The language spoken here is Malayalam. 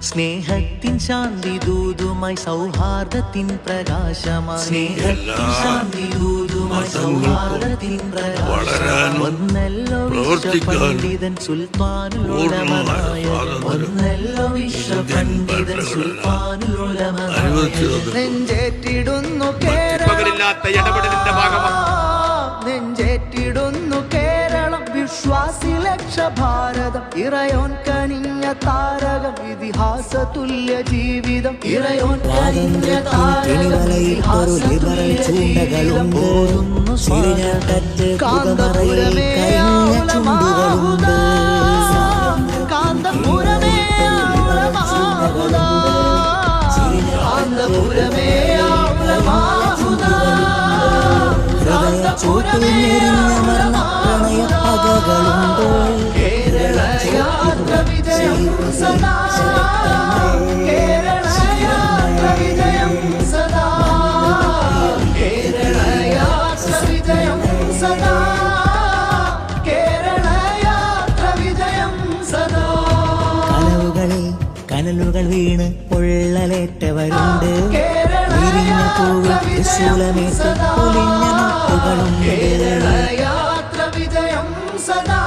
സ്നേഹത്തിൻ ശാന്തി ദൂതുമായി സൗഹാർദ്ദത്തിൻ പ്രകാശമായി സ്നേഹത്തിൻ ശാന്തി ദൂതുമായി സൗഹാർദ്ദത്തിൻ പ്രകാശം ഒന്നല്ലോ വിശ്വപണ്ഡിതൻ സുൽത്താനുൽ ഉലമയായ ഒന്നല്ലോ വിശ്വപണ്ഡിതൻ സുൽത്താനുൽ ഉലമയായ നെഞ്ചേറ്റിടുന്നു ഇടപെടലിന്റെ ഭാഗമാണ് നെഞ്ചേറ്റിടുന്നു കേരളം വിശ്വാസി ലക്ഷ ഭാരതം ഇറയോൻ കനിഞ്ഞ താരകം ഇതിഹാസ തുല്യ ജീവിതം ഇറയോൻ കനിഞ്ഞ താരകം കാന്തപുരമേ ഉലമാഹുദാ കാന്തപുരമേ ഉലമാഹുദാ കാന്തപുരമേ ഉലമാഹുദാ കേരള യാത്ര വിജയം സദാ കേരള യാത്ര വിജയം സദാ കേരള യാത്ര വിജയം സദാ കേരള യാത്ര വിജയം സദാ കനലുകൾ വീണ് പൊള്ളലേറ്റവരുണ്ട് കേരള യാത്ര വിജയം സദാ